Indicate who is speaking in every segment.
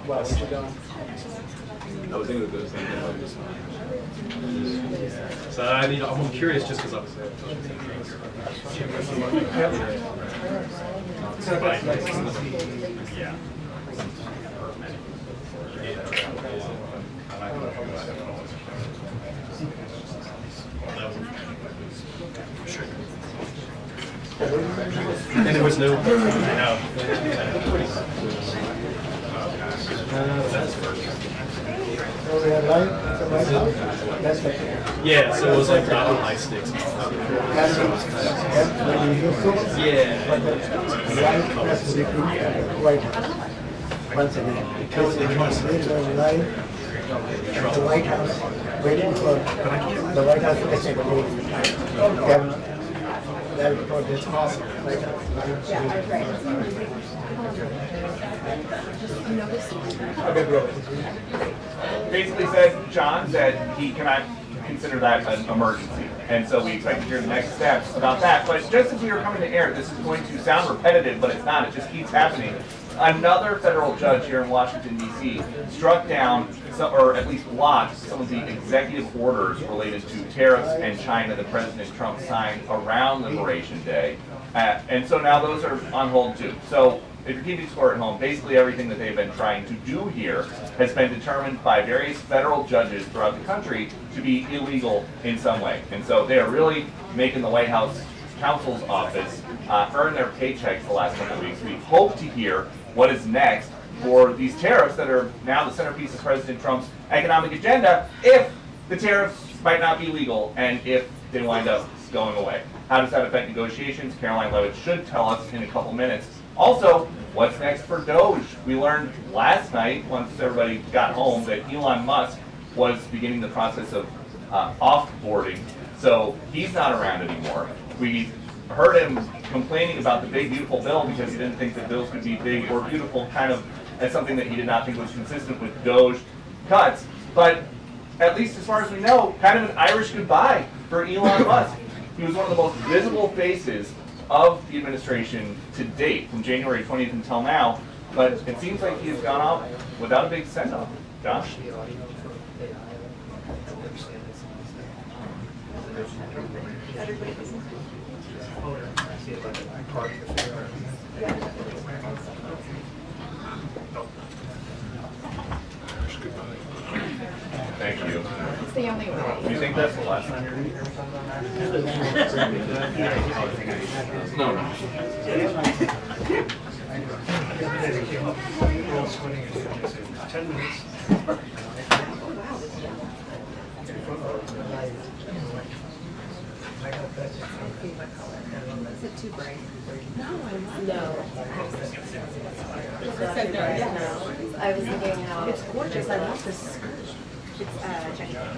Speaker 1: Well, what you doing?
Speaker 2: I was thinking of the same thing about this one. So I'm curious just because obviously I have yeah. And there was no, I know. That's first. Yeah, so it was like not on high sticks. Yeah.
Speaker 3: Once again, because they want to live their life, the White House waiting for the White House to say government. That report is possible. White House.
Speaker 4: Basically said, John said he cannot consider that an emergency. And so we expect to hear the next steps about that. But just as we were coming to air, this is going to sound repetitive, but it's not. It just keeps happening. Another federal judge here in Washington, D.C. struck down, or at least blocked, some of the executive orders related to tariffs and China that President Trump signed around Liberation Day. And so now those are on hold too. So if you're keeping score at home, basically everything that they've been trying to do here has been determined by various federal judges throughout the country to be illegal in some way. And so they are really making the White House counsel's office earn their paychecks the last couple of weeks. We hope to hear what is next for these tariffs that are now the centerpiece of President Trump's economic agenda, if the tariffs might not be legal and if they wind up going away. How does that affect negotiations? Caroline Levitt should tell us in a couple minutes. Also, what's next for Doge? We learned last night, once everybody got home, that Elon Musk was beginning the process of off-boarding, so he's not around anymore. We heard him complaining about the big beautiful bill because he didn't think that bills could be big or beautiful, kind of as something that he did not think was consistent with Doge cuts. But at least as far as we know, kind of an Irish goodbye for Elon Musk. He was one of the most visible faces of the administration to date, from January 20th until now, but it seems like he has gone off without a big send-off. Josh? Thank you.
Speaker 5: It's the only way.
Speaker 4: Do you think that's the last time you're here? No.
Speaker 5: Is it too bright? No. I was thinking how it's gorgeous. I love this skirt. It's checking out.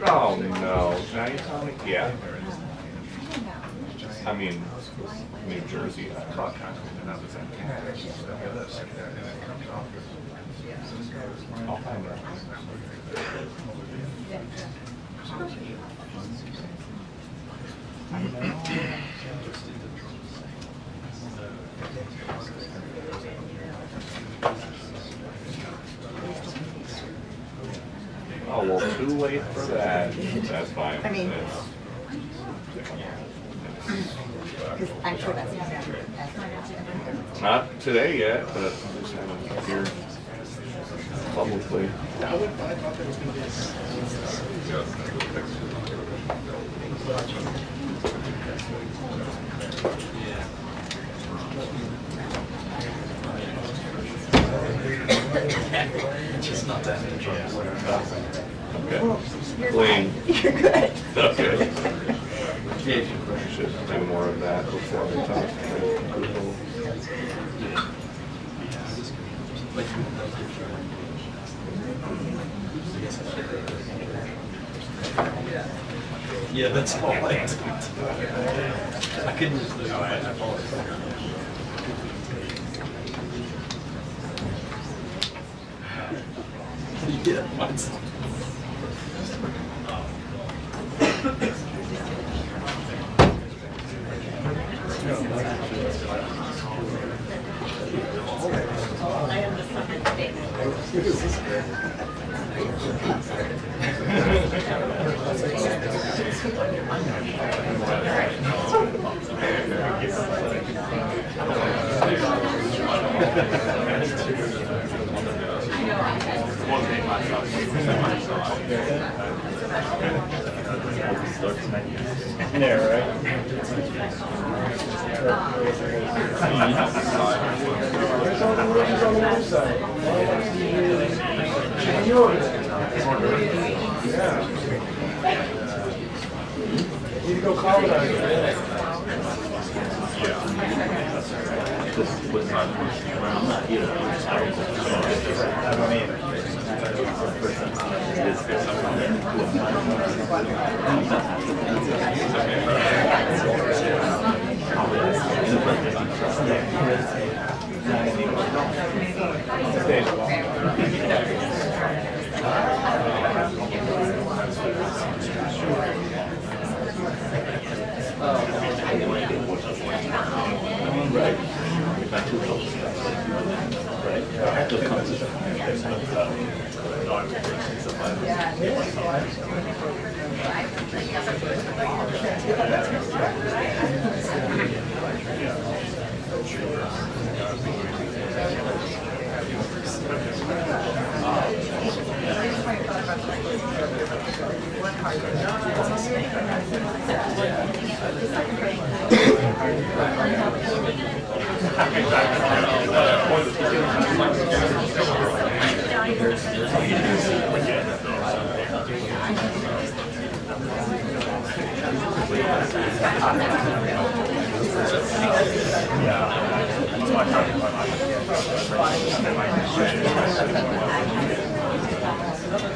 Speaker 1: Oh no! Now you're telling me? Yeah. I mean, New Jersey.
Speaker 2: I'll find out.
Speaker 1: Oh well, too late for that. That's fine.
Speaker 5: I mean-
Speaker 1: It's-
Speaker 5: Because I'm sure that's
Speaker 1: Not today yet, but I'm just haven't here publicly.
Speaker 2: Just not that much.
Speaker 1: Okay. Clean.
Speaker 5: You're good.
Speaker 1: Okay.
Speaker 2: Yeah.
Speaker 1: Should do more of that before we talk to people.
Speaker 2: Yeah, that's all I did. I couldn't just do it. Yeah, mine's.
Speaker 3: Yeah, right. Where's all the rookies on the other side? Yeah. Need to go colonize.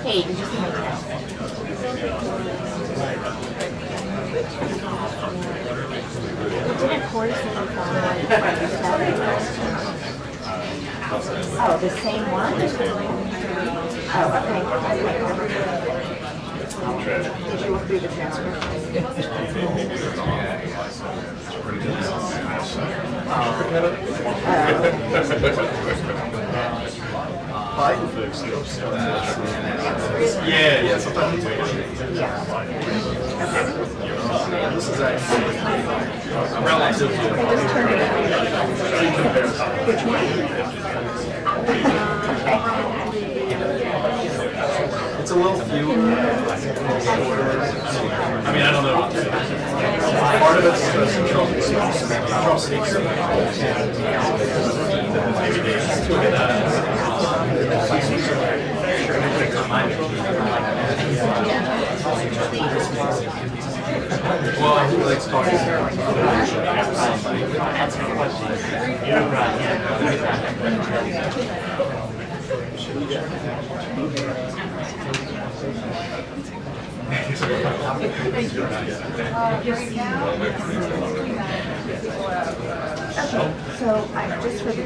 Speaker 5: Hey, did you see my text? Of course, oh, the same one? Oh, okay. Did you look through the
Speaker 2: Biden folks. Yeah, sometimes it's this is actually relatively. It's a little fewer. I mean, I don't know. Part of it's Trump speaks. Well, I really like talking.
Speaker 5: So I just for the.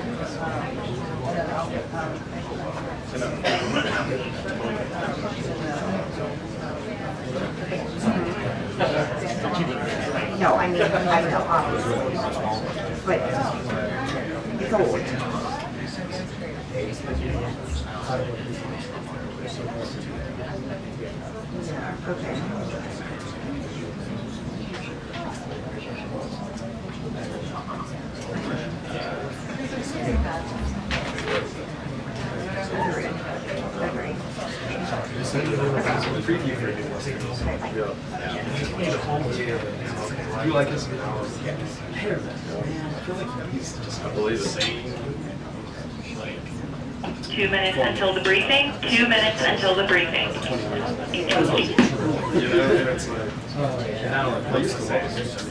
Speaker 5: No, I mean, I know, obviously, but it's old. Yeah, okay. Agreed.
Speaker 2: Preview for you like this? I believe it.
Speaker 6: 2 minutes until the briefing. 2 minutes until the briefing.
Speaker 2: You know, and it's like, I used to love it.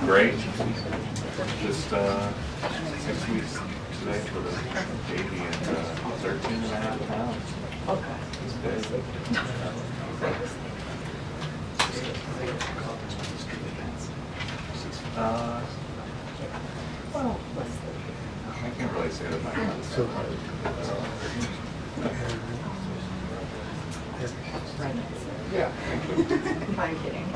Speaker 1: Great. Just 6 weeks today for the baby and 13.5 pounds. Okay. It's big. Well, I can't really say that my son's so hard. Yeah.
Speaker 5: I'm kidding.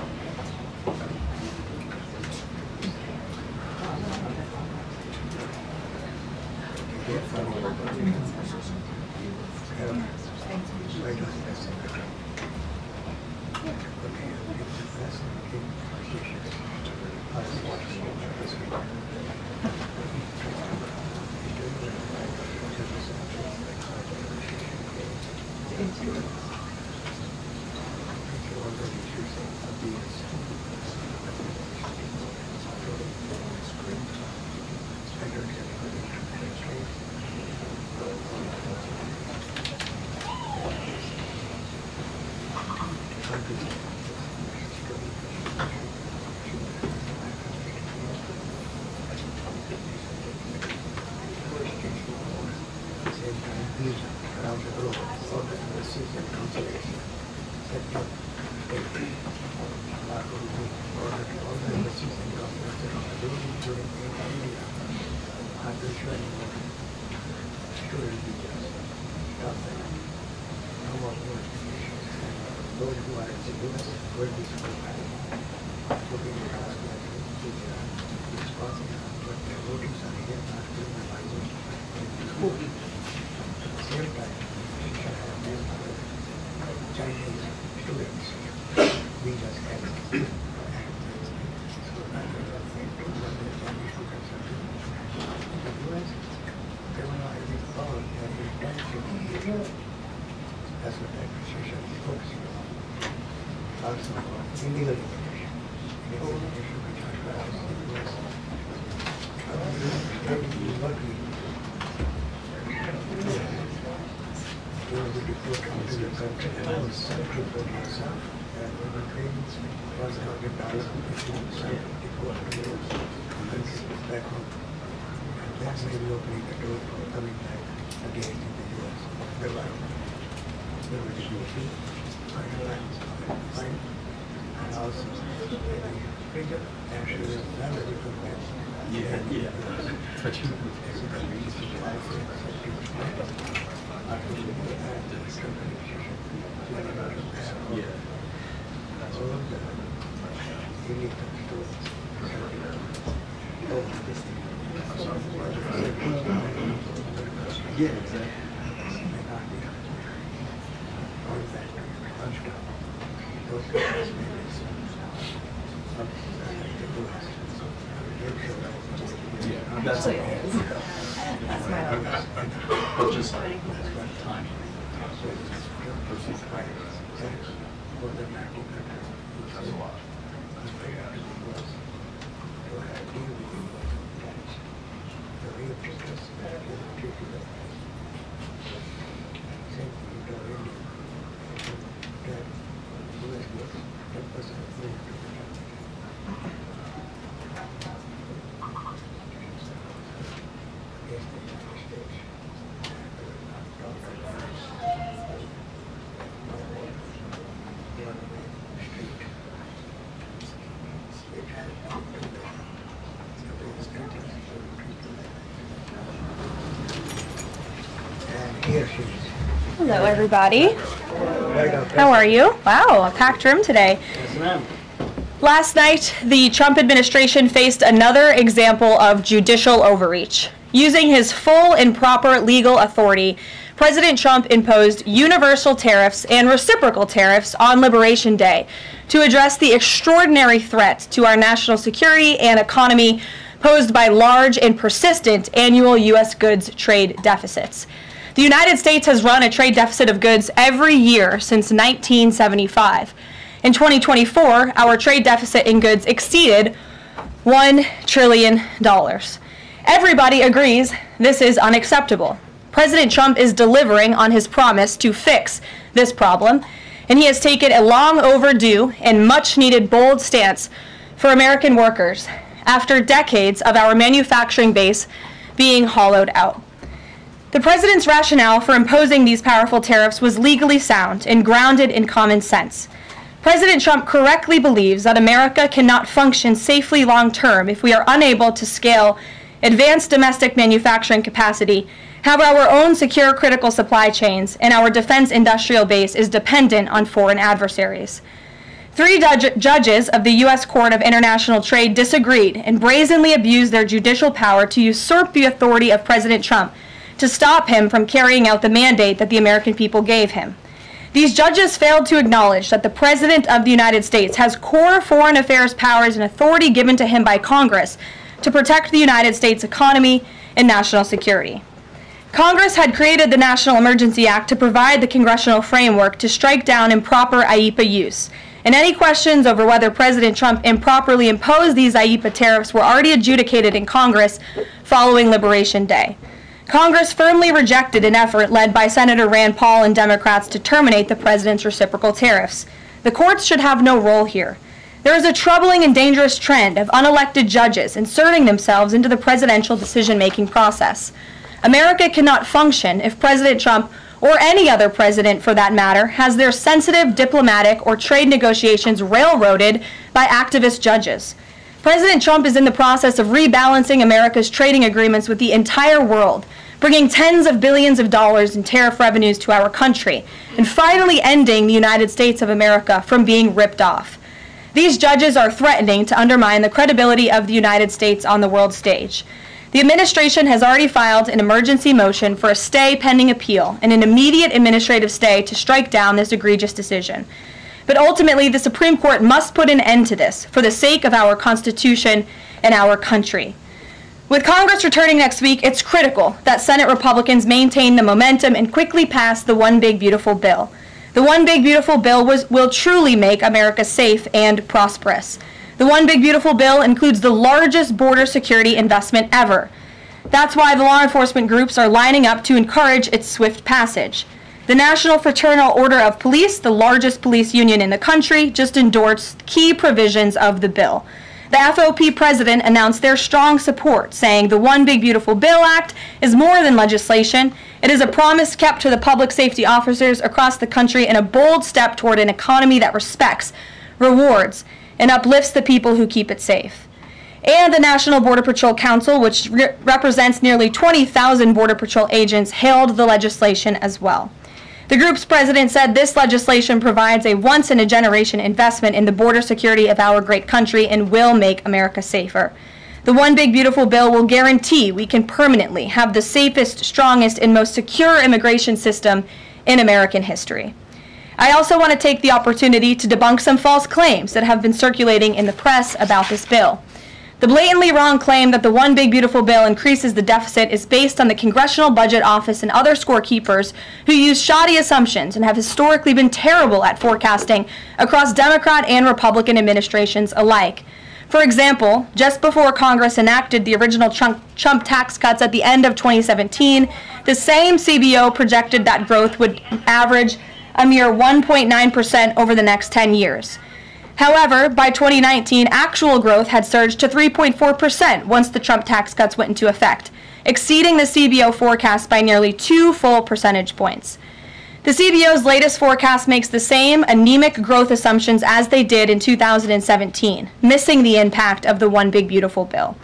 Speaker 2: That's it. But just time. That's a lot.
Speaker 7: Hello, everybody. How are you? Wow, a packed room today. Last night, the Trump administration faced another example of judicial overreach. Using his full and proper legal authority, President Trump imposed universal tariffs and reciprocal tariffs on Liberation Day to address the extraordinary threat to our national security and economy posed by large and persistent annual U.S. goods trade deficits. The United States has run a trade deficit of goods every year since 1975. In 2024, our trade deficit in goods exceeded $1 trillion. Everybody agrees this is unacceptable. President Trump is delivering on his promise to fix this problem, and he has taken a long overdue and much needed bold stance for American workers after decades of our manufacturing base being hollowed out. The president's rationale for imposing these powerful tariffs was legally sound and grounded in common sense. President Trump correctly believes that America cannot function safely long-term if we are unable to scale advanced domestic manufacturing capacity, have our own secure critical supply chains, and our defense industrial base is dependent on foreign adversaries. 3 judges of the U.S. Court of International Trade disagreed and brazenly abused their judicial power to usurp the authority of President Trump to stop him from carrying out the mandate that the American people gave him. These judges failed to acknowledge that the President of the United States has core foreign affairs powers and authority given to him by Congress to protect the United States economy and national security. Congress had created the National Emergency Act to provide the congressional framework to strike down improper IEEPA use, and any questions over whether President Trump improperly imposed these IEEPA tariffs were already adjudicated in Congress following Liberation Day. Congress firmly rejected an effort led by Senator Rand Paul and Democrats to terminate the president's reciprocal tariffs. The courts should have no role here. There is a troubling and dangerous trend of unelected judges inserting themselves into the presidential decision-making process. America cannot function if President Trump, or any other president for that matter, has their sensitive diplomatic or trade negotiations railroaded by activist judges. President Trump is in the process of rebalancing America's trading agreements with the entire world, bringing tens of billions of dollars in tariff revenues to our country, and finally ending the United States of America from being ripped off. These judges are threatening to undermine the credibility of the United States on the world stage. The administration has already filed an emergency motion for a stay pending appeal and an immediate administrative stay to strike down this egregious decision. But ultimately, the Supreme Court must put an end to this for the sake of our Constitution and our country. With Congress returning next week, it's critical that Senate Republicans maintain the momentum and quickly pass the One Big Beautiful Bill. The One Big Beautiful Bill will truly make America safe and prosperous. The One Big Beautiful Bill includes the largest border security investment ever. That's why the law enforcement groups are lining up to encourage its swift passage. The National Fraternal Order of Police, the largest police union in the country, just endorsed key provisions of the bill. The FOP president announced their strong support, saying the One Big Beautiful Bill Act is more than legislation. It is a promise kept to the public safety officers across the country and a bold step toward an economy that respects, rewards, and uplifts the people who keep it safe. And the National Border Patrol Council, which represents nearly 20,000 Border Patrol agents, hailed the legislation as well. The group's president said this legislation provides a once-in-a-generation investment in the border security of our great country and will make America safer. The One Big Beautiful Bill will guarantee we can permanently have the safest, strongest, and most secure immigration system in American history. I also want to take the opportunity to debunk some false claims that have been circulating in the press about this bill. The blatantly wrong claim that the One Big Beautiful Bill increases the deficit is based on the Congressional Budget Office and other scorekeepers who use shoddy assumptions and have historically been terrible at forecasting across Democrat and Republican administrations alike. For example, just before Congress enacted the original Trump tax cuts at the end of 2017, the same CBO projected that growth would average a mere 1.9% over the next 10 years. However, by 2019, actual growth had surged to 3.4% once the Trump tax cuts went into effect, exceeding the CBO forecast by nearly 2 full percentage points. The CBO's latest forecast makes the same anemic growth assumptions as they did in 2017, missing the impact of the One Big Beautiful Bill.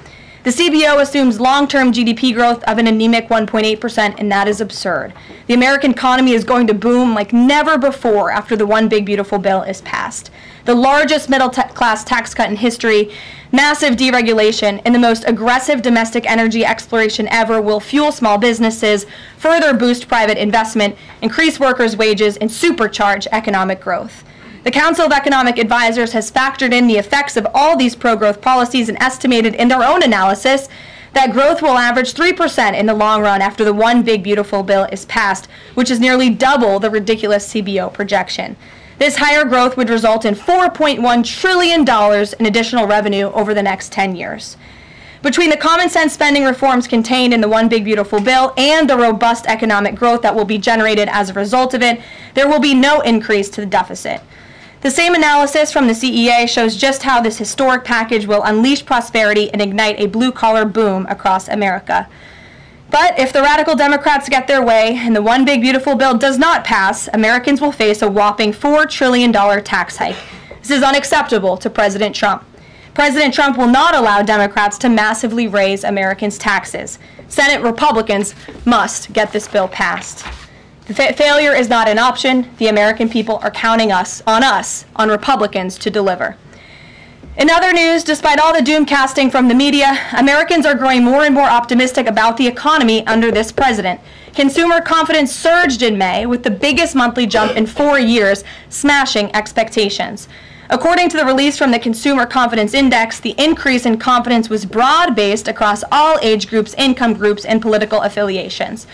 Speaker 7: The CBO assumes long-term GDP growth of an anemic 1.8%, and that is absurd. The American economy is going to boom like never before after the One Big Beautiful Bill is passed. The largest middle-class tax cut in history, massive deregulation, and the most aggressive domestic energy exploration ever will fuel small businesses, further boost private investment, increase workers' wages, and supercharge economic growth. The Council of Economic Advisors has factored in the effects of all these pro-growth policies and estimated in their own analysis that growth will average 3% in the long run after the One Big Beautiful Bill is passed, which is nearly double the ridiculous CBO projection. This higher growth would result in $4.1 trillion in additional revenue over the next 10 years. Between the common sense spending reforms contained in the One Big Beautiful Bill and the robust economic growth that will be generated as a result of it, there will be no increase to the deficit. The same analysis from the CEA shows just how this historic package will unleash prosperity and ignite a blue-collar boom across America. But if the radical Democrats get their way and the One Big Beautiful Bill does not pass, Americans will face a whopping $4 trillion tax hike. This is unacceptable to President Trump. President Trump will not allow Democrats to massively raise Americans' taxes. Senate Republicans must get this bill passed. Failure is not an option. The American people are counting on Republicans to deliver. In other news, despite all the doom casting from the media, Americans are growing more and more optimistic about the economy under this president. Consumer confidence surged in May with the biggest monthly jump in 4 years, smashing expectations. According to the release from the Consumer Confidence Index, the increase in confidence was broad-based across all age groups, income groups, and political affiliations.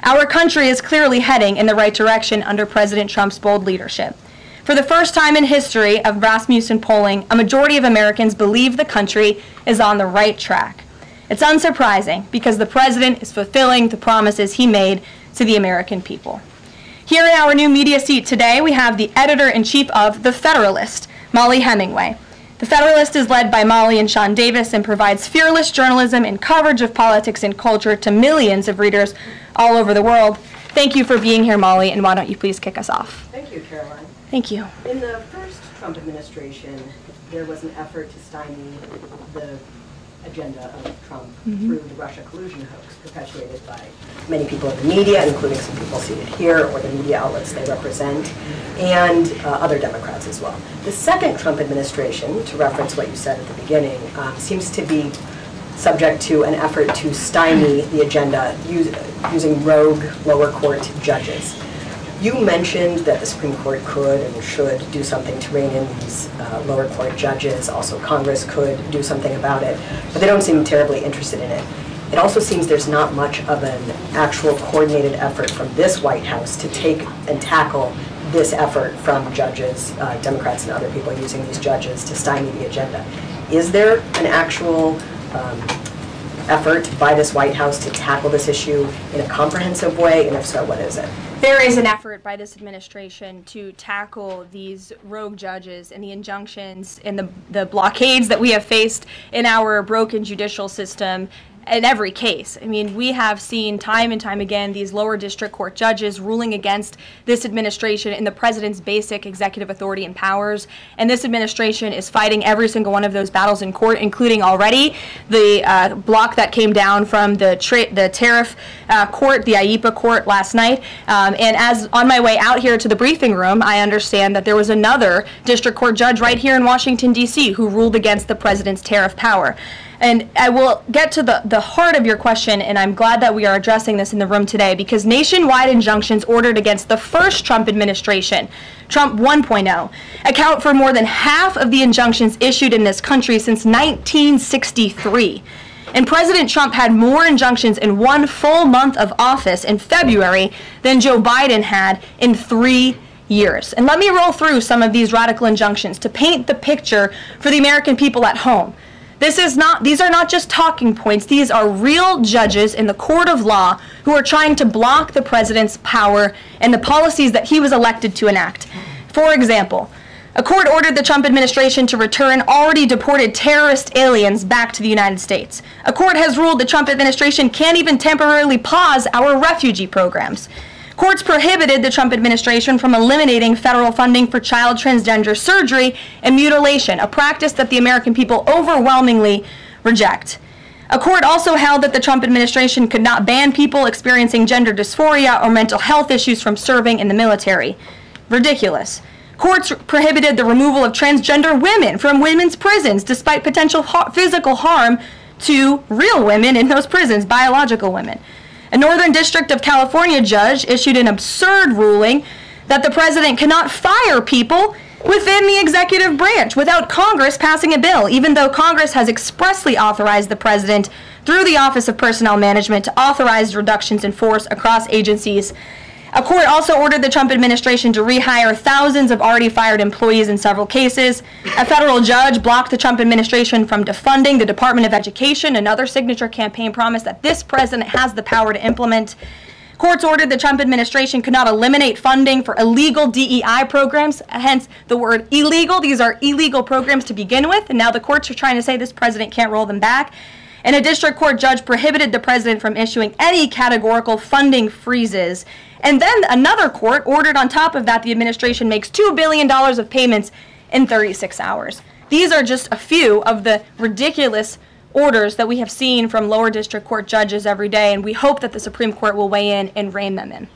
Speaker 7: Our country is clearly heading in the right direction under President Trump's bold leadership. For the first time in history of Rasmussen polling, a majority of Americans believe the country is on the right track. It's unsurprising because the president is fulfilling the promises he made to the American people. Here in our new media seat today, we have the editor-in-chief of The Federalist, Mollie Hemingway. The Federalist is led by Mollie and Sean Davis and provides fearless journalism and coverage of politics and culture to millions of readers all over the world. Thank you for being here, Mollie, and why don't you please kick us off?
Speaker 8: Thank you, Caroline.
Speaker 7: Thank you.
Speaker 8: In the first Trump administration, there was an effort to stymie the agenda of Trump through the Russia collusion hoax perpetuated by many people in the media, including some people seated here, or the media outlets they represent, and other Democrats as well. The second Trump administration, to reference what you said at the beginning, seems to be subject to an effort to stymie the agenda using rogue lower court judges. You mentioned that the Supreme Court could and should do something to rein in these lower court judges. Also, Congress could do something about it, but they don't seem terribly interested in it. It also seems there's not much of an actual coordinated effort from this White House to take and tackle this effort from judges, Democrats and other people using these judges to stymie the agenda. Is there an actual effort by this White House to tackle this issue in a comprehensive way, and if so, what is it?
Speaker 7: There is an effort by this administration to tackle these rogue judges and the injunctions and the blockades that we have faced in our broken judicial system in every case. I mean, we have seen time and time again these lower district court judges ruling against this administration in the president's basic executive authority and powers, and this administration is fighting every single one of those battles in court, including already the block that came down from the tariff court, the IEPA court last night. And as on my way out here to the briefing room, I understand that there was another district court judge right here in Washington, D.C. who ruled against the president's tariff power. And I will get to the heart of your question, and I'm glad that we are addressing this in the room today, because nationwide injunctions ordered against the first Trump administration, Trump 1.0, account for more than half of the injunctions issued in this country since 1963. And President Trump had more injunctions in one full month of office in February than Joe Biden had in 3 years. And let me roll through some of these radical injunctions to paint the picture for the American people at home. These are not just talking points. These are real judges in the court of law who are trying to block the president's power and the policies that he was elected to enact. For example, a court ordered the Trump administration to return already deported terrorist aliens back to the United States. A court has ruled the Trump administration can't even temporarily pause our refugee programs. Courts prohibited the Trump administration from eliminating federal funding for child transgender surgery and mutilation, a practice that the American people overwhelmingly reject. A court also held that the Trump administration could not ban people experiencing gender dysphoria or mental health issues from serving in the military. Ridiculous. Courts prohibited the removal of transgender women from women's prisons despite potential physical harm to real women in those prisons, biological women. A Northern District of California judge issued an absurd ruling that the president cannot fire people within the executive branch without Congress passing a bill, even though Congress has expressly authorized the president through the Office of Personnel Management to authorize reductions in force across agencies. A court also ordered the Trump administration to rehire thousands of already fired employees in several cases. A federal judge blocked the Trump administration from defunding the Department of Education, another signature campaign promise that this president has the power to implement. Courts ordered the Trump administration could not eliminate funding for illegal DEI programs, hence the word illegal. These are illegal programs to begin with, and now the courts are trying to say this president can't roll them back. And a district court judge prohibited the president from issuing any categorical funding freezes. And then another court ordered on top of that the administration makes $2 billion of payments in 36 hours. These are just a few of the ridiculous orders that we have seen from lower district court judges every day, and we hope that the Supreme Court will weigh in and rein them in.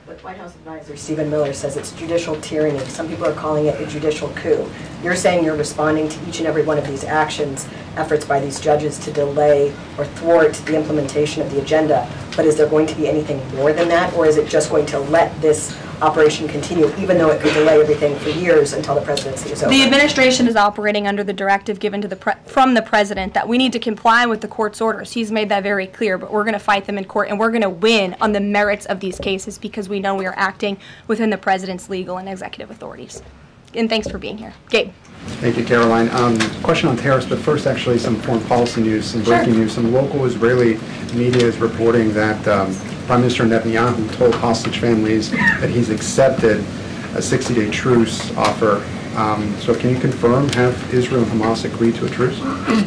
Speaker 8: But White House advisor Stephen Miller says it's judicial tyranny. Some people are calling it a judicial coup. You're saying you're responding to each and every one of these actions, efforts by these judges to delay or thwart the implementation of the agenda. But is there going to be anything more than that, or is it just going to let this operation continue, even though it could delay everything for years until the presidency is over?
Speaker 7: The administration is operating under the directive given to from the president that we need to comply with the court's orders. He's made that very clear, but we're going to fight them in court, and we're going to win on the merits of these cases because we know we are acting within the president's legal and executive authorities. And thanks for being here. Gabe.
Speaker 9: Thank you, Caroline. Question on tariffs, but first actually some foreign policy news, some breaking news. Some local Israeli media is reporting that Prime Minister Netanyahu told hostage families that he's accepted a 60-day truce offer. So can you confirm, have Israel and Hamas agreed to a truce?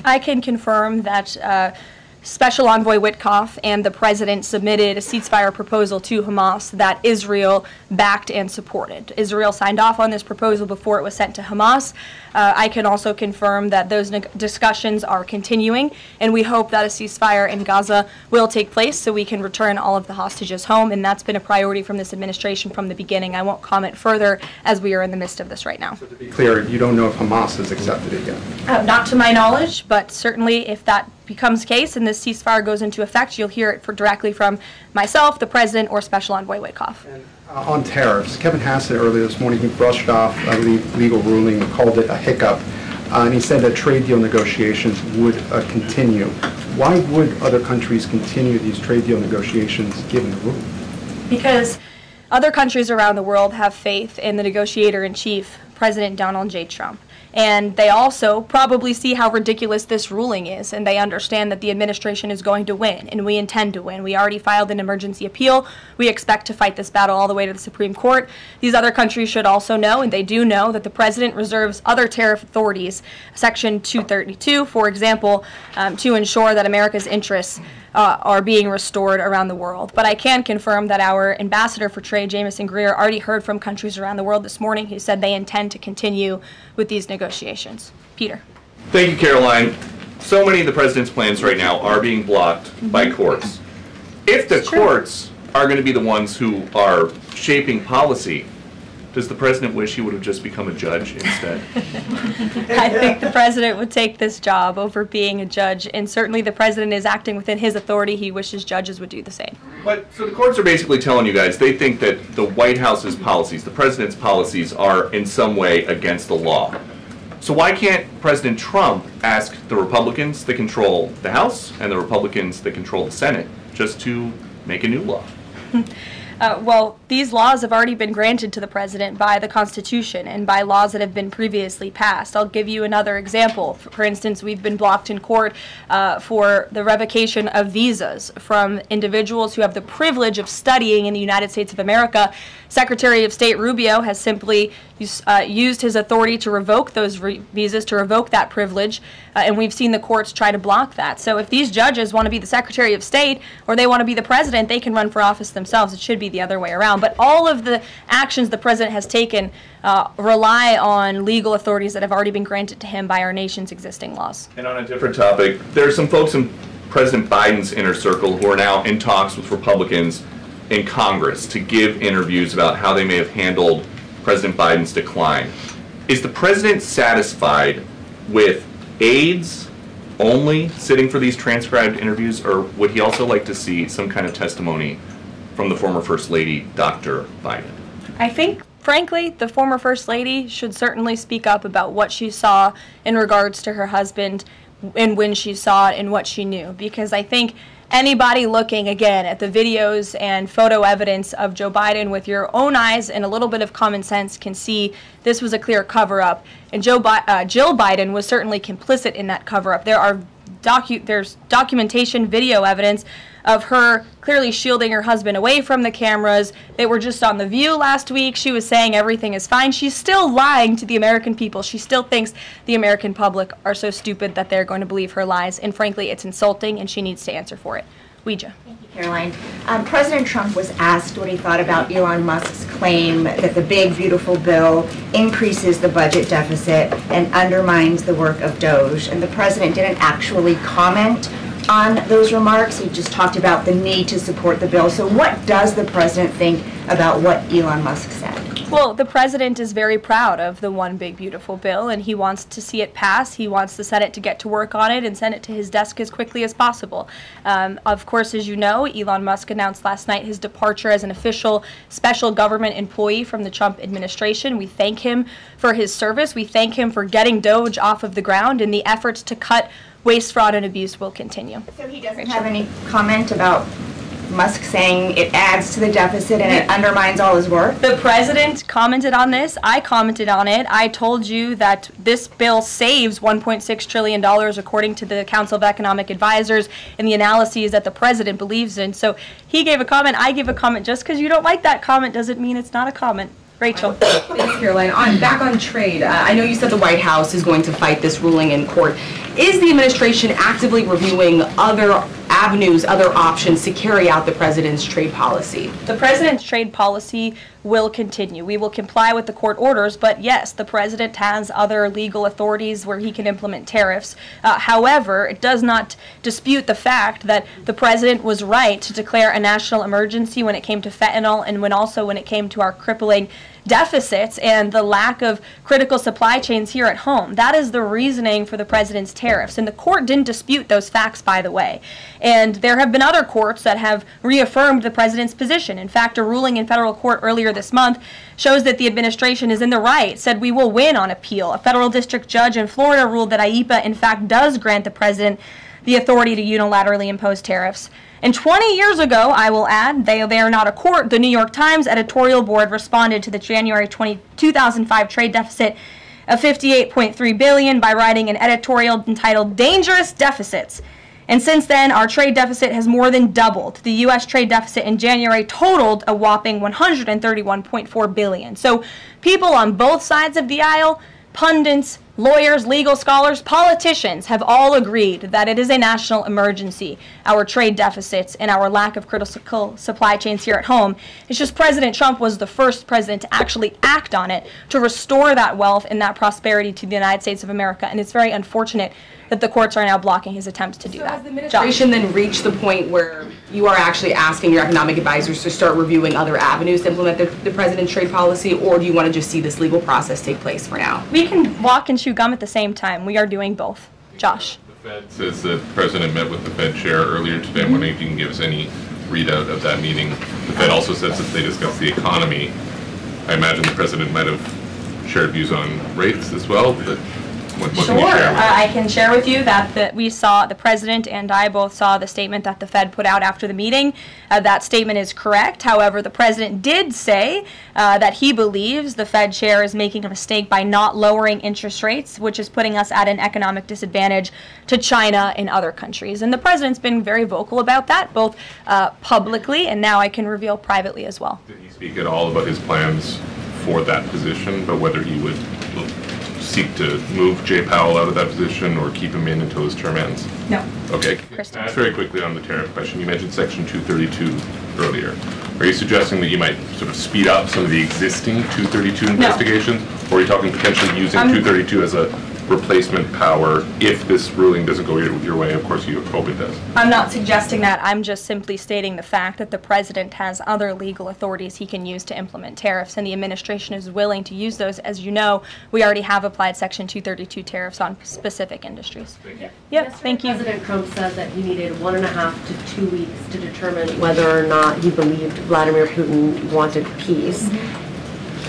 Speaker 7: I can confirm that Special Envoy Witkoff and the president submitted a ceasefire proposal to Hamas that Israel backed and supported. Israel signed off on this proposal before it was sent to Hamas. I can also confirm that those discussions are continuing, and we hope that a ceasefire in Gaza will take place so we can return all of the hostages home, and that's been a priority from this administration from the beginning. I won't comment further as we are in the midst of this right now.
Speaker 9: So to be clear, you don't know if Hamas has accepted it yet?
Speaker 7: Not to my knowledge, but certainly if that becomes the case and this ceasefire goes into effect, you'll hear it directly from myself, the president, or Special Envoy Witkoff.
Speaker 9: On tariffs, Kevin Hassett earlier this morning, he brushed off a legal ruling, called it a hiccup, and he said that trade deal negotiations would continue. Why would other countries continue these trade deal negotiations given the ruling?
Speaker 7: Because other countries around the world have faith in the negotiator-in-chief, President Donald J. Trump. And they also probably see how ridiculous this ruling is, and they understand that the administration is going to win, and we intend to win. We already filed an emergency appeal. We expect to fight this battle all the way to the Supreme Court. These other countries should also know, and they do know, that the president reserves other tariff authorities, Section 232, for example, to ensure that America's interests are being restored around the world. But I can confirm that our ambassador for trade, Jameson Greer, already heard from countries around the world this morning who said they intend to continue with these negotiations. Peter.
Speaker 1: Thank you, Caroline. So many of the president's plans right now are being blocked by courts. If the courts are going to be the ones who are shaping policy, does the president wish he would have just become a judge instead?
Speaker 7: I think the president would take this job over being a judge, and certainly the president is acting within his authority. He wishes judges would do the same.
Speaker 1: But so the courts are basically telling you guys they think that the White House's policies, the president's policies, are in some way against the law. So why can't President Trump ask the Republicans that control the House and the Republicans that control the Senate just to make a new law?
Speaker 7: Well, these laws have already been granted to the president by the Constitution and by laws that have been previously passed. I'll give you another example. For instance, we've been blocked in court for the revocation of visas from individuals who have the privilege of studying in the United States of America. Secretary of State Rubio has simply used his authority to revoke those visas, to revoke that privilege, and we've seen the courts try to block that. So if these judges want to be the Secretary of State or they want to be the president, they can run for office themselves. It should be the other way around. But all of the actions the president has taken rely on legal authorities that have already been granted to him by our nation's existing laws.
Speaker 1: And on a different topic, there are some folks in President Biden's inner circle who are now in talks with Republicans in Congress to give interviews about how they may have handled President Biden's decline. Is the president satisfied with aides only sitting for these transcribed interviews, or would he also like to see some kind of testimony from the former First Lady, Dr. Biden?
Speaker 7: I think, frankly, the former First Lady should certainly speak up about what she saw in regards to her husband and when she saw it and what she knew, because I think anybody looking, again, at the videos and photo evidence of Joe Biden with your own eyes and a little bit of common sense can see this was a clear cover-up. And Jill Biden was certainly complicit in that cover-up. There's documentation, video evidence of her clearly shielding her husband away from the cameras. They were just on The View last week. She was saying everything is fine. She's still lying to the American people. She still thinks the American public are so stupid that they're going to believe her lies. And frankly, it's insulting, and she needs to answer for it. Ouija.
Speaker 10: Thank you, Caroline. President Trump was asked what he thought about Elon Musk's claim that the big, beautiful bill increases the budget deficit and undermines the work of DOJ. And the president didn't actually comment on those remarks. He just talked about the need to support the bill. So what does the president think about what Elon Musk said?
Speaker 7: Well, the president is very proud of the one big beautiful bill, and he wants to see it pass. He wants the Senate to get to work on it and send it to his desk as quickly as possible. Of course, as you know, Elon Musk announced last night his departure as an official special government employee from the Trump administration. We thank him for his service. We thank him for getting DOJ off of the ground, and the efforts to cut waste, fraud, and abuse will continue.
Speaker 10: So he doesn't have any comment about Musk saying it adds to the deficit and it undermines all his work?
Speaker 7: The president commented on this. I commented on it. I told you that this bill saves $1.6 trillion according to the Council of Economic Advisors and the analyses that the president believes in. So he gave a comment. I gave a comment. Just because you don't like that comment doesn't mean it's not a comment. Rachel.
Speaker 11: Thanks, Caroline. Back on trade, I know you said the White House is going to fight this ruling in court. Is the administration actively reviewing other avenues, other options to carry out the president's trade policy?
Speaker 7: The president's trade policy will continue. We will comply with the court orders, but yes, the president has other legal authorities where he can implement tariffs. However, it does not dispute the fact that the president was right to declare a national emergency when it came to fentanyl and when it came to our crippling deficits and the lack of critical supply chains here at home. That is the reasoning for the president's tariffs. And the court didn't dispute those facts, by the way. And there have been other courts that have reaffirmed the president's position. In fact, a ruling in federal court earlier this month shows that the administration is in the right, said we will win on appeal. A federal district judge in Florida ruled that IEEPA, in fact, does grant the president the authority to unilaterally impose tariffs. And 20 years ago, I will add, they are not a court, the New York Times editorial board responded to the January 2005 trade deficit of $58.3 billion by writing an editorial entitled Dangerous Deficits. And since then, our trade deficit has more than doubled. The U.S. trade deficit in January totaled a whopping $131.4 billion. So people on both sides of the aisle, pundits, lawyers, legal scholars, politicians have all agreed that it is a national emergency, our trade deficits and our lack of critical supply chains here at home. It's just President Trump was the first president to actually act on it, to restore that wealth and that prosperity to the United States of America. And it's very unfortunate that the courts are now blocking his attempts to do that.
Speaker 11: Has the administration then reached the point where you are actually asking your economic advisors to start reviewing other avenues to implement the president's trade policy, or do you want to just see this legal process take place for now?
Speaker 7: We can walk and chew gum at the same time. We are doing both. Josh.
Speaker 12: The Fed says the president met with the Fed chair earlier today. I'm wondering if you can give us any readout of that meeting. The Fed also says that they discussed the economy. I imagine the president might have shared views on rates as well, but what can you share with us?
Speaker 7: I can share with you that we saw, the president and I both saw the statement that the Fed put out after the meeting. That statement is correct. However, the president did say that he believes the Fed chair is making a mistake by not lowering interest rates, which is putting us at an economic disadvantage to China and other countries. And the president's been very vocal about that, both publicly and now I can reveal privately as well.
Speaker 12: Did he speak at all about his plans for that position, but whether he would seek to move Jay Powell out of that position or keep him in until his term ends?
Speaker 7: No.
Speaker 12: Okay. Ask very quickly on the tariff question. You mentioned Section 232 earlier. Are you suggesting that you might sort of speed up some of the existing 232 investigations? Or are you talking potentially using 232 as a replacement power if this ruling doesn't go your way? Of course, you hope it does.
Speaker 7: I'm not suggesting that. I'm just simply stating the fact that the president has other legal authorities he can use to implement tariffs, and the administration is willing to use those. As you know, we already have applied Section 232 tariffs on specific industries.
Speaker 12: Thank you.
Speaker 7: Yep, thank you.
Speaker 13: President Trump said that he needed 1.5 to 2 weeks to determine whether or not he believed Vladimir Putin wanted peace.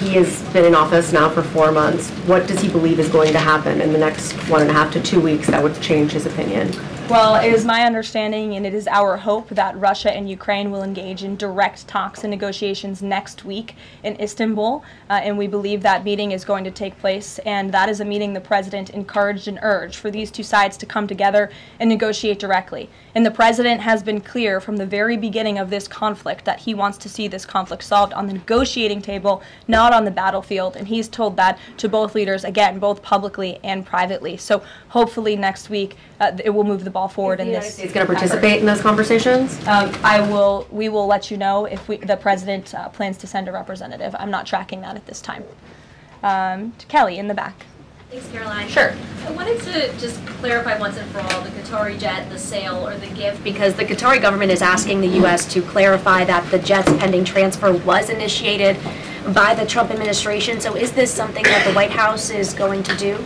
Speaker 13: He has been in office now for 4 months. What does he believe is going to happen in the next 1.5 to 2 weeks that would change his opinion?
Speaker 7: Well, it is my understanding and it is our hope that Russia and Ukraine will engage in direct talks and negotiations next week in Istanbul, and we believe that meeting is going to take place, and that is a meeting the president encouraged and urged for these two sides to come together and negotiate directly. And the president has been clear from the very beginning of this conflict that he wants to see this conflict solved on the negotiating table, not on the battlefield, and he's told that to both leaders, again, both publicly and privately. So hopefully next week it will move the ball forward in this.
Speaker 13: Is the United States going to participate in those conversations?
Speaker 7: We will let you know if the president plans to send a representative. I'm not tracking that at this time. Kelly in the back.
Speaker 14: Thanks, Caroline.
Speaker 7: Sure.
Speaker 14: I wanted to just clarify once and for all the Qatari jet, the sale or the gift, because the Qatari government is asking the U.S. to clarify that the jet's pending transfer was initiated by the Trump administration. So is this something that the White House is going to do?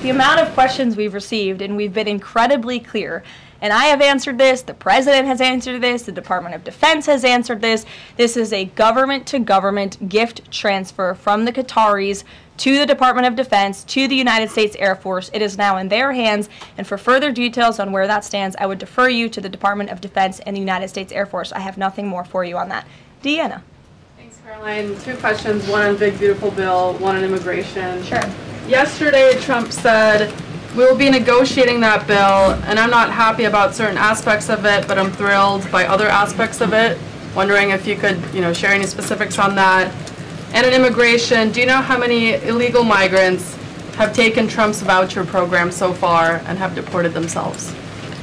Speaker 7: The amount of questions we've received, and we've been incredibly clear, and I have answered this, the president has answered this, the Department of Defense has answered this. This is a government-to-government gift transfer from the Qataris to the Department of Defense, to the United States Air Force. It is now in their hands, and for further details on where that stands, I would defer you to the Department of Defense and the United States Air Force. I have nothing more for you on that. Deanna.
Speaker 15: Thanks, Caroline. 2 questions, one on Big Beautiful Bill, one on immigration.
Speaker 7: Sure.
Speaker 15: Yesterday, Trump said, we'll be negotiating that bill, and I'm not happy about certain aspects of it, but I'm thrilled by other aspects of it. Wondering if you could, share any specifics on that. And in immigration, do you know how many illegal migrants have taken Trump's voucher program so far and have deported themselves?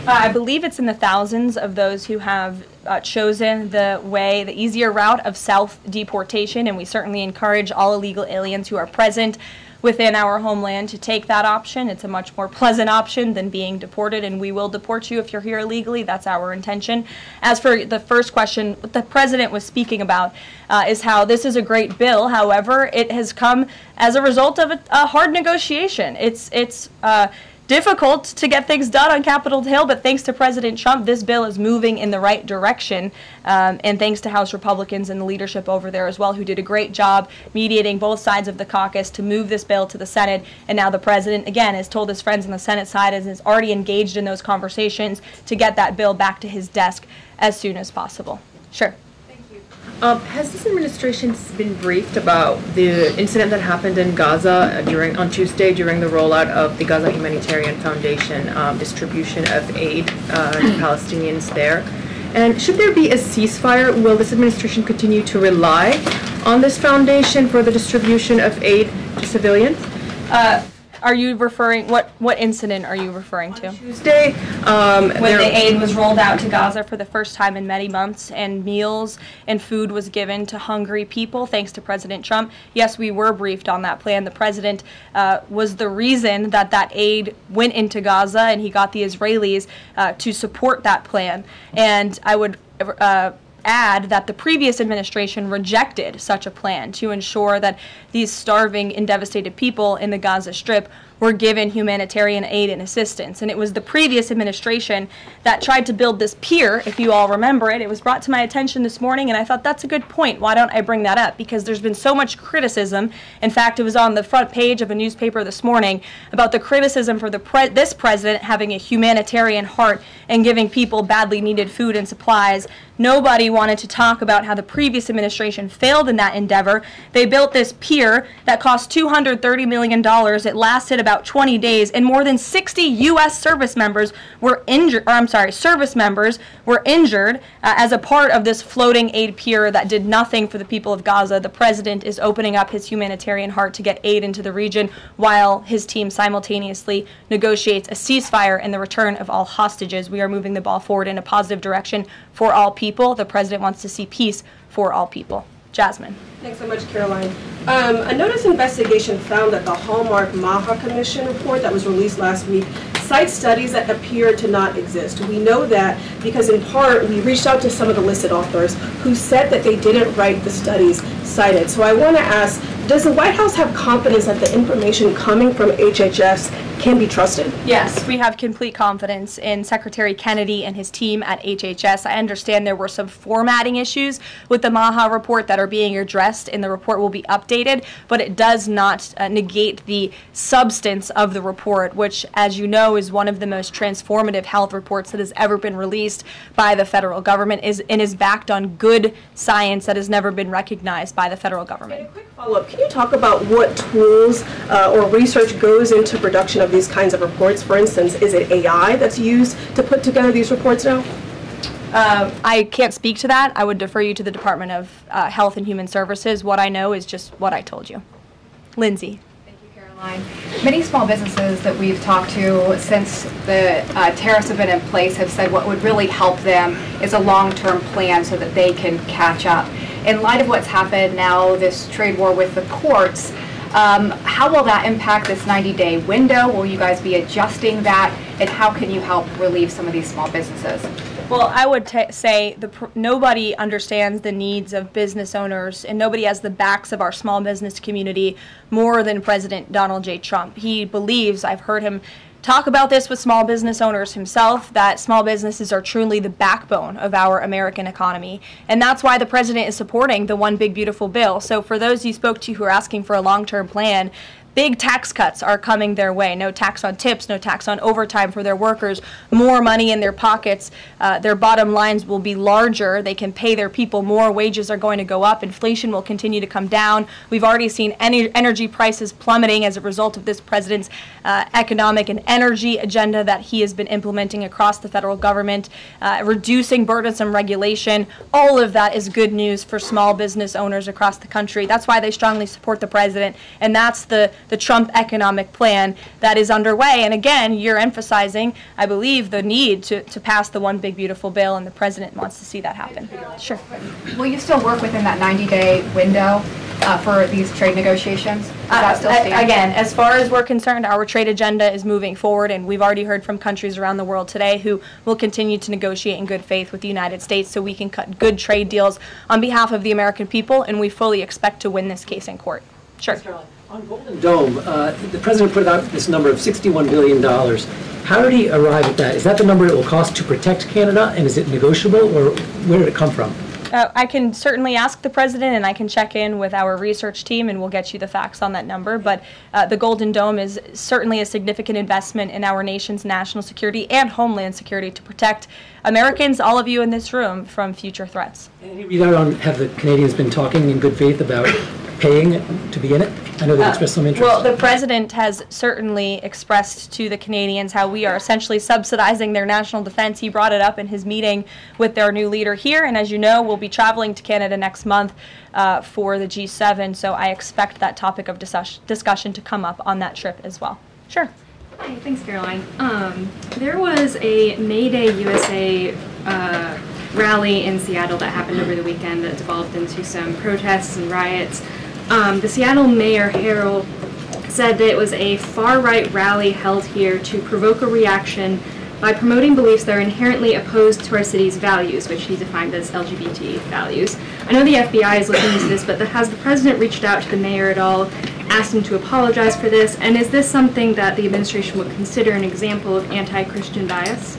Speaker 7: I believe it's in the thousands of those who have chosen the easier route of self-deportation, and we certainly encourage all illegal aliens who are present within our homeland to take that option. It's a much more pleasant option than being deported, and we will deport you if you're here illegally. That's our intention. As for the first question, what the president was speaking about is how this is a great bill. However, it has come as a result of a hard negotiation. It's difficult to get things done on Capitol Hill, but thanks to President Trump, this bill is moving in the right direction, and thanks to House Republicans and the leadership over there as well, who did a great job mediating both sides of the caucus to move this bill to the Senate. And now the president, again, has told his friends on the Senate side and is already engaged in those conversations to get that bill back to his desk as soon as possible. Sure.
Speaker 15: Thank you. Has this administration been briefed about the incident that happened in Gaza on Tuesday during the rollout of the Gaza Humanitarian Foundation distribution of aid to Palestinians there? And should there be a ceasefire, will this administration continue to rely on this foundation for the distribution of aid to civilians?
Speaker 7: Are you referring, what incident are you referring to?
Speaker 15: Tuesday,
Speaker 7: when the aid was rolled out to Gaza for the first time in many months, and meals and food was given to hungry people thanks to President Trump. Yes, we were briefed on that plan. The president was the reason that that aid went into Gaza, and he got the Israelis to support that plan. And I would add that the previous administration rejected such a plan to ensure that these starving and devastated people in the Gaza Strip were given humanitarian aid and assistance. And it was the previous administration that tried to build this pier, if you all remember it. It was brought to my attention this morning, and I thought that's a good point. Why don't I bring that up? Because there's been so much criticism. In fact, it was on the front page of a newspaper this morning about the criticism for this president having a humanitarian heart and giving people badly needed food and supplies. Nobody wanted to talk about how the previous administration failed in that endeavor. They built this pier that cost $230 million. It lasted about 20 days, and more than 60 U.S. service members were injured, as a part of this floating aid pier that did nothing for the people of Gaza. The president is opening up his humanitarian heart to get aid into the region while his team simultaneously negotiates a ceasefire and the return of all hostages. We are moving the ball forward in a positive direction for all people. The president wants to see peace for all people. Jasmine.
Speaker 16: Thanks so much, Caroline. A Notice investigation found that the Hallmark Maha Commission report that was released last week cites studies that appear to not exist. We know that because in part we reached out to some of the listed authors who said that they didn't write the studies cited. So I want to ask, does the White House have confidence that the information coming from HHS can be trusted?
Speaker 7: Yes, we have complete confidence in Secretary Kennedy and his team at HHS. I understand there were some formatting issues with the Maha report that are being addressed, and the report will be updated, but it does not negate the substance of the report, which, as you know, is one of the most transformative health reports that has ever been released by the federal government and is backed on good science that has never been recognized by the federal government.
Speaker 16: And a quick follow-up, can you talk about what tools or research goes into production of these kinds of reports? For instance, is it AI that's used to put together these reports now?
Speaker 7: I can't speak to that. I would defer you to the Department of Health and Human Services. What I know is just what I told you. Lindsay.
Speaker 17: Many small businesses that we've talked to since the tariffs have been in place have said what would really help them is a long-term plan so that they can catch up. In light of what's happened now, this trade war with the courts, how will that impact this 90-day window? Will you guys be adjusting that? And how can you help relieve some of these small businesses?
Speaker 7: Well, I would say nobody understands the needs of business owners, and nobody has the backs of our small business community more than President Donald J. Trump. He believes, I've heard him talk about this with small business owners himself, that small businesses are truly the backbone of our American economy. And that's why the president is supporting the One Big Beautiful Bill. So for those you spoke to who are asking for a long-term plan, big tax cuts are coming their way. No tax on tips, no tax on overtime for their workers, more money in their pockets. Their bottom lines will be larger. They can pay their people more. Wages are going to go up. Inflation will continue to come down. We've already seen energy prices plummeting as a result of this president's economic and energy agenda that he has been implementing across the federal government, reducing burdensome regulation. All of that is good news for small business owners across the country. That's why they strongly support the president, and that's the Trump economic plan that is underway. And again, you're emphasizing, I believe, the need to pass the One Big Beautiful Bill, and the president wants to see that happen. Sure.
Speaker 17: Will you still work within that 90-day window for these trade negotiations?
Speaker 7: Again, as far as we're concerned, our trade agenda is moving forward, and we've already heard from countries around the world today who will continue to negotiate in good faith with the United States so we can cut good trade deals on behalf of the American people, and we fully expect to win this case in court. Sure.
Speaker 18: On Golden Dome, the president put out this number of $61 billion. How did he arrive at that? Is that the number it will cost to protect Canada, and is it negotiable, or where did it come from?
Speaker 7: I can certainly ask the president, and I can check in with our research team, and we'll get you the facts on that number. But the Golden Dome is certainly a significant investment in our nation's national security and homeland security to protect Americans, all of you in this room, from future threats.
Speaker 18: Any readout on, have the Canadians been talking in good faith about paying to be in it? I know they've expressed some interest.
Speaker 7: Well, the president has certainly expressed to the Canadians how we are essentially subsidizing their national defense. He brought it up in his meeting with their new leader here, and as you know, we'll be traveling to Canada next month for the G7, so I expect that topic of discussion to come up on that trip as well. Sure.
Speaker 19: Hey, thanks, Caroline. There was a May Day USA rally in Seattle that happened over the weekend that devolved into some protests and riots. The Seattle Mayor Harrell said that it was a far-right rally held here to provoke a reaction by promoting beliefs that are inherently opposed to our city's values, which he defined as LGBT values. I know the FBI is looking into this, but has the president reached out to the mayor at all, asked him to apologize for this, and is this something that the administration would consider an example of anti-Christian bias?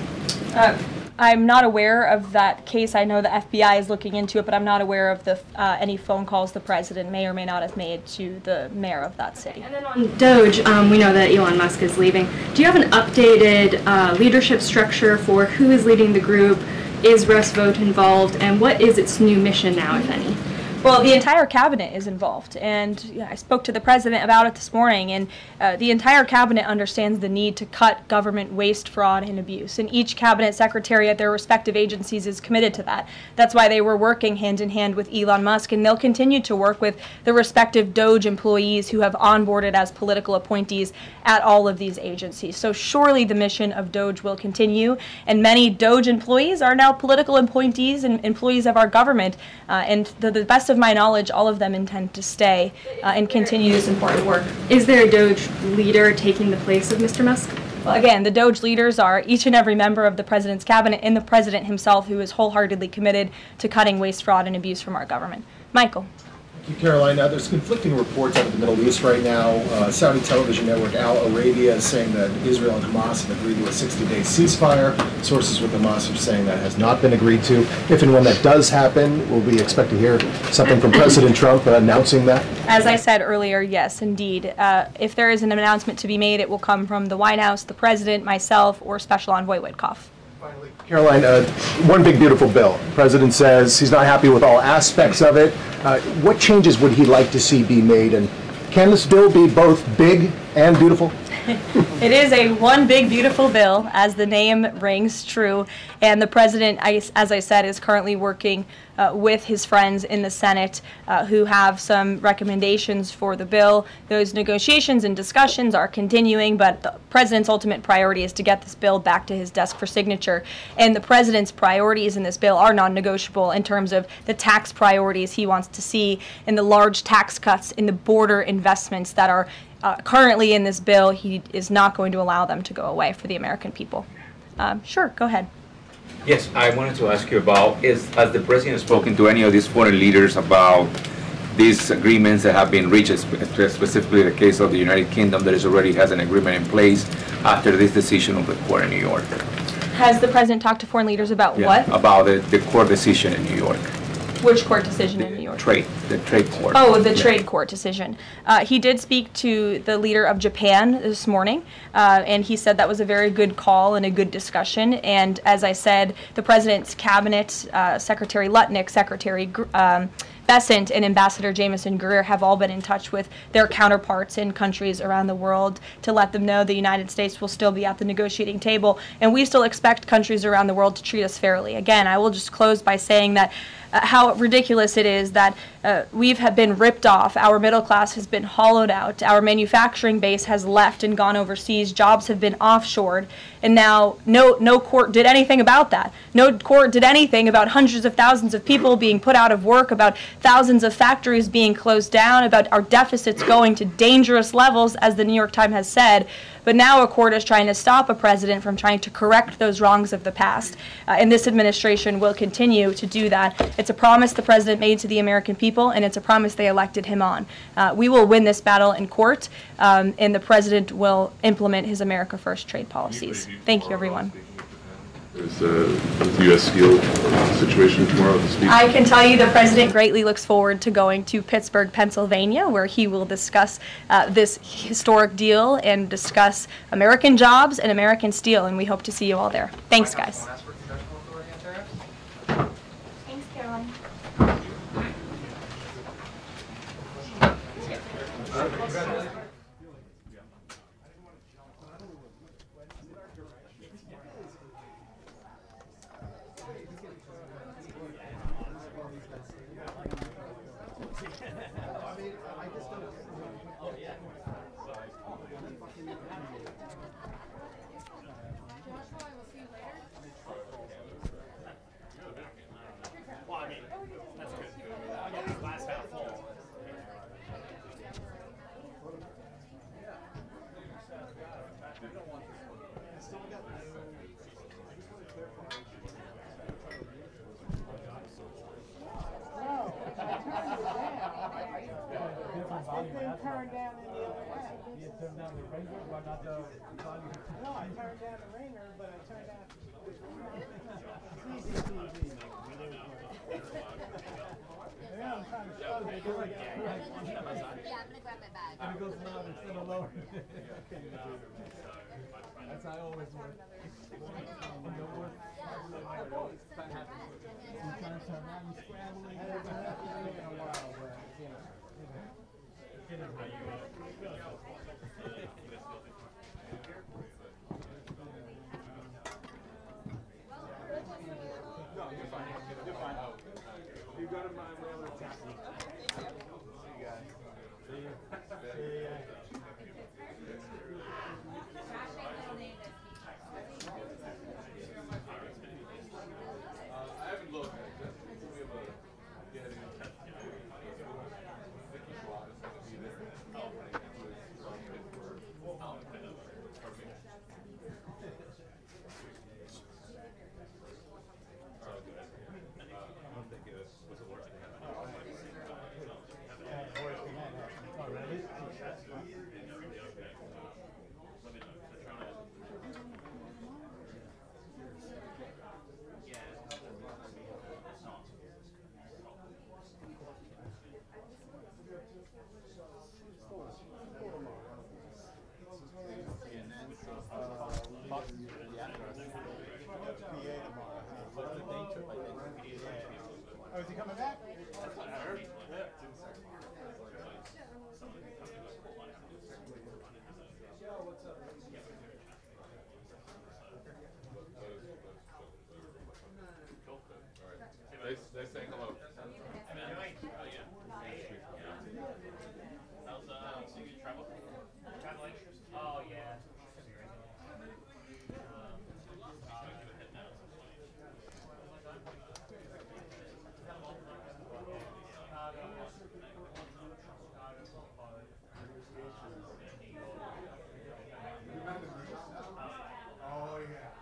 Speaker 7: I'm not aware of that case. I know the FBI is looking into it, but I'm not aware of the any phone calls the president may or may not have made to the mayor of that city.
Speaker 19: And then on Doge, we know that Elon Musk is leaving. Do you have an updated leadership structure for who is leading the group? Is Russ Vought involved? And what is its new mission now, if any?
Speaker 7: Well, the entire cabinet is involved, and I spoke to the president about it this morning, and the entire cabinet understands the need to cut government waste, fraud, and abuse, and each cabinet secretary at their respective agencies is committed to that. That's why they were working hand in hand with Elon Musk, and they'll continue to work with the respective Doge employees who have onboarded as political appointees at all of these agencies. So surely the mission of Doge will continue, and many Doge employees are now political appointees and employees of our government, and to the best of my knowledge, all of them intend to stay and continue this important work.
Speaker 19: Is there a Doge leader taking the place of Mr. Musk?
Speaker 7: Well, again, the Doge leaders are each and every member of the president's cabinet and the president himself, who is wholeheartedly committed to cutting waste, fraud, and abuse from our government. Michael.
Speaker 20: Thank you, Caroline. There's conflicting reports out of the Middle East right now. Saudi television network Al Arabiya is saying that Israel and Hamas have agreed to a 60-day ceasefire. Sources with Hamas are saying that has not been agreed to. If and when that does happen, will we expect to hear something from President Trump announcing that?
Speaker 7: As I said earlier, yes, indeed. If there is an announcement to be made, it will come from the White House, the president, myself, or Special Envoy Witkoff.
Speaker 20: Caroline, one big beautiful bill. The president says he's not happy with all aspects of it. What changes would he like to see be made, and can this bill be both big and beautiful?
Speaker 7: It is a one big beautiful bill, as the name rings true, and the president, as I said, is currently working with his friends in the Senate who have some recommendations for the bill. Those negotiations and discussions are continuing, but the president's ultimate priority is to get this bill back to his desk for signature. And the president's priorities in this bill are non-negotiable in terms of the tax priorities he wants to see and the large tax cuts in the border investments that are currently in this bill. He is not going to allow them to go away for the American people. Sure, go ahead.
Speaker 21: Yes, I wanted to ask you about, has the president spoken to any of these foreign leaders about these agreements that have been reached, specifically the case of the United Kingdom that already has an agreement in place after this decision of the court in New York?
Speaker 7: Has the president talked to foreign leaders about what?
Speaker 21: About the court decision in New York.
Speaker 7: Which court decision in New York?
Speaker 21: The trade court.
Speaker 7: Oh, the trade court decision. He did speak to the leader of Japan this morning, and he said that was a very good call and a good discussion. And as I said, the president's cabinet, Secretary Lutnick, Secretary Bessent, and Ambassador Jameson Greer have all been in touch with their counterparts in countries around the world to let them know the United States will still be at the negotiating table, and we still expect countries around the world to treat us fairly. Again, I will just close by saying that how ridiculous it is that we've been ripped off, our middle class has been hollowed out, our manufacturing base has left and gone overseas, jobs have been offshored, and now no court did anything about that. No court did anything about hundreds of thousands of people being put out of work, about thousands of factories being closed down, about our deficits going to dangerous levels, as the New York Times has said. But now a court is trying to stop a president from trying to correct those wrongs of the past. And this administration will continue to do that. It's a promise the president made to the American people, and it's a promise they elected him on. We will win this battle in court, and the president will implement his America First trade policies. Thank you, everyone.
Speaker 12: Is the U.S. Steel situation tomorrow to speak?
Speaker 7: I can tell you the president greatly looks forward to going to Pittsburgh, Pennsylvania, where he will discuss this historic deal and discuss American jobs and American steel, and we hope to see you all there. Thanks, guys.
Speaker 10: Thanks, Caroline.
Speaker 3: Oh, is he coming back?
Speaker 12: Nice saying hello.
Speaker 2: Oh, yeah.
Speaker 3: Oh, yeah.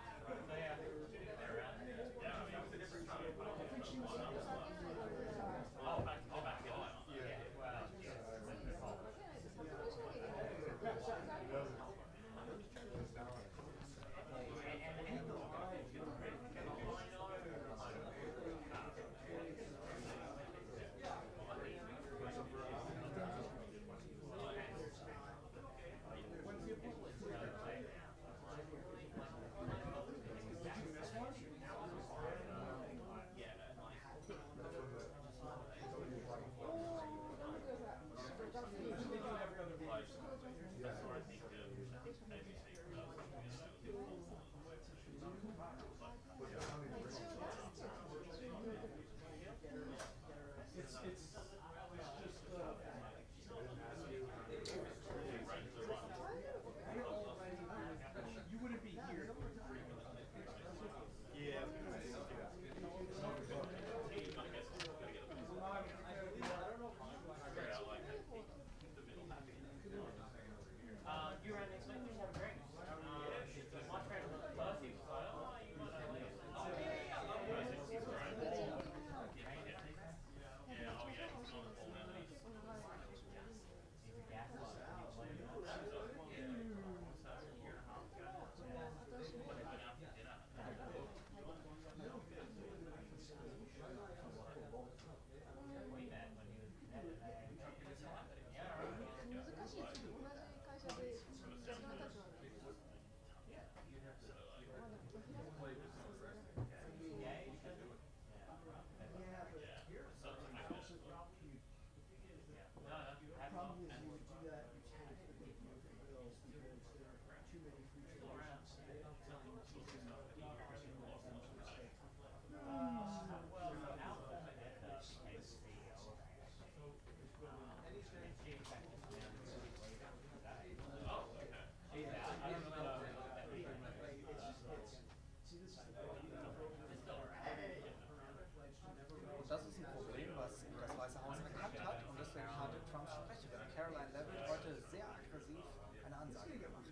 Speaker 4: Das ist ein Problem, was das Weiße Haus erkannt hat und deswegen hat Trumps Sprecherin Caroline Levitt heute sehr aggressiv eine Ansage gemacht.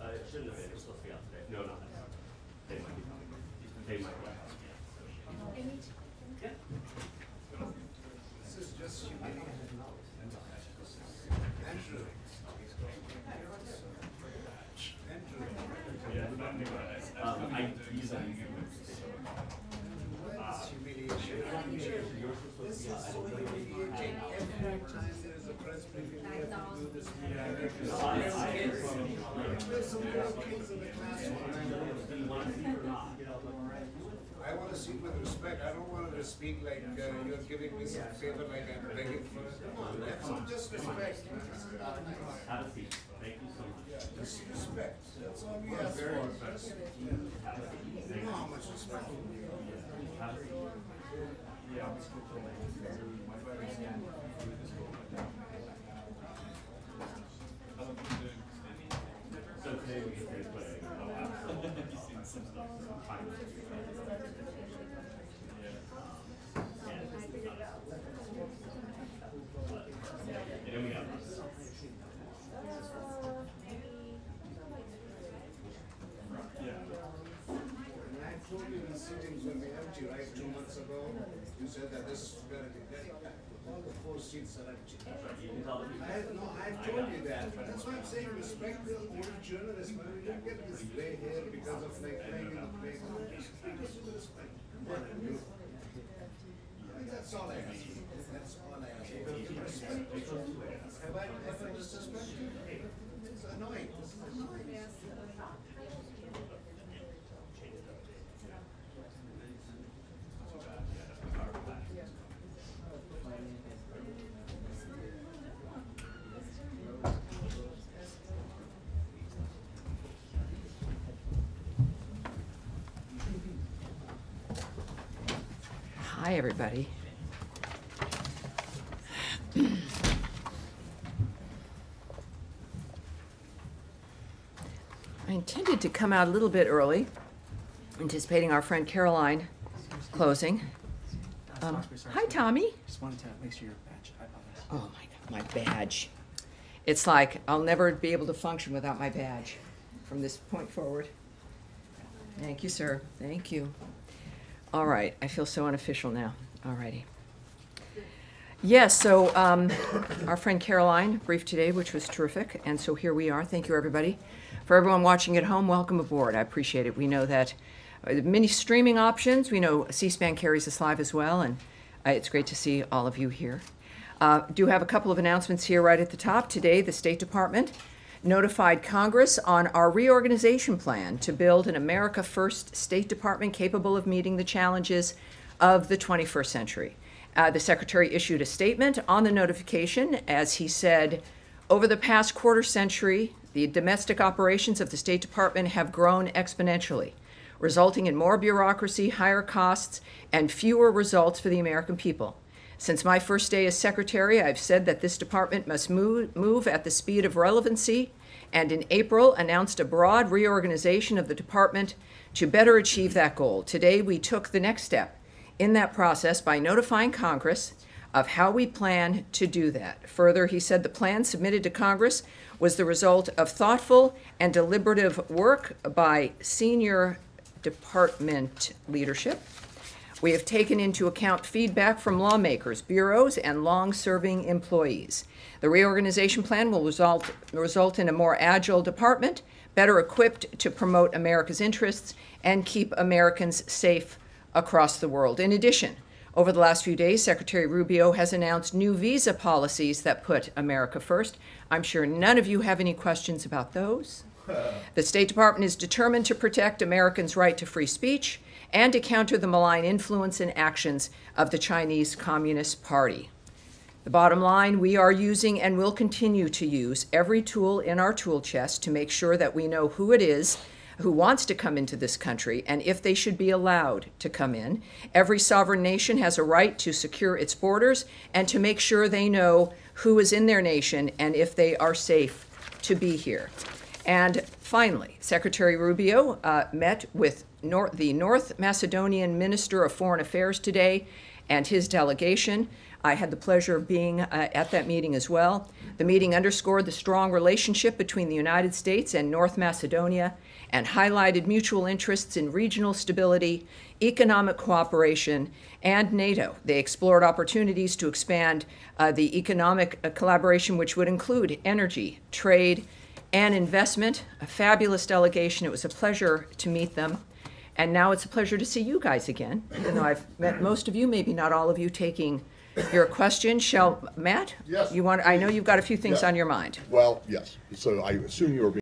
Speaker 6: It shouldn't have been. It was supposed to be out today. No, not that. They might be coming. They might be. Yeah.
Speaker 22: This is just humiliating. Andrew.
Speaker 6: I use that.
Speaker 22: This humiliation. This is so humiliating. Every time there is a press briefing, we have to do this. There's some little kids in the classroom. I want to speak with respect. I don't want to speak like you're giving me some favor, like I'm begging for it. Come on, have some just respect.
Speaker 6: Have a seat. Thank you so much.
Speaker 22: Yeah, just respect. That's all we ask for. You know how much respect we need.
Speaker 6: Have a seat. So today we get to play.
Speaker 22: I told you the seatings will be empty, right, 2 months ago? You said that this is going to be dead. All the 4 seats are empty. I told you that. That's why I'm saying respect the old journalists, but we don't get this play here because of like playing in the playground. Just treat us with respect. Come on, you. I mean, that's all I ask. That's all I ask. Respect. Have I ever disrespected you? It's annoying. It's annoying.
Speaker 23: Hi, everybody. I intended to come out a little bit early, anticipating our friend Caroline closing. Hi, Tommy.
Speaker 4: Just wanted to make sure your badge. I apologize.
Speaker 23: Oh, my God, my badge. It's like I'll never be able to function without my badge from this point forward. Thank you, sir. Thank you. All right, I feel so unofficial now. All righty. Yes, so our friend Caroline briefed today, which was terrific, and so here we are. Thank you, everybody. For everyone watching at home, welcome aboard. I appreciate it. We know that many streaming options. We know C-SPAN carries us live as well, and it's great to see all of you here. Do have a couple of announcements here right at the top. Today, the State Department notified Congress on our reorganization plan to build an America First State Department capable of meeting the challenges of the 21st century. The Secretary issued a statement on the notification as he said, over the past quarter century, the domestic operations of the State Department have grown exponentially, resulting in more bureaucracy, higher costs, and fewer results for the American people. Since my first day as Secretary, I've said that this department must move at the speed of relevancy, and in April announced a broad reorganization of the department to better achieve that goal. Today, we took the next step in that process by notifying Congress of how we plan to do that. Further, he said the plan submitted to Congress was the result of thoughtful and deliberative work by senior department leadership. We have taken into account feedback from lawmakers, bureaus, and long-serving employees. The reorganization plan will result in a more agile department, better equipped to promote America's interests and keep Americans safe across the world. In addition, Over the last few days, Secretary Rubio has announced new visa policies that put America first. I'm sure none of you have any questions about those. The State Department is determined to protect Americans' right to free speech and to counter the malign influence and actions of the Chinese Communist Party. The bottom line, we are using and will continue to use every tool in our tool chest to make sure that we know who it is who wants to come into this country and if they should be allowed to come in. Every sovereign nation has a right to secure its borders and to make sure they know who is in their nation and if they are safe to be here. And finally, Secretary Rubio met with the North Macedonian Minister of Foreign Affairs today and his delegation. I had the pleasure of being at that meeting as well. The meeting underscored the strong relationship between the United States and North Macedonia and highlighted mutual interests in regional stability, economic cooperation, and NATO. They explored opportunities to expand the economic collaboration, which would include energy, trade, and investment. A fabulous delegation. It was a pleasure to meet them. And now it's a pleasure to see you guys again, even though I've met most of you, maybe not all of you, taking your question. Matt?
Speaker 5: Yes.
Speaker 23: I know you've got a few things on your mind.
Speaker 5: Well, yes. So I assume you were being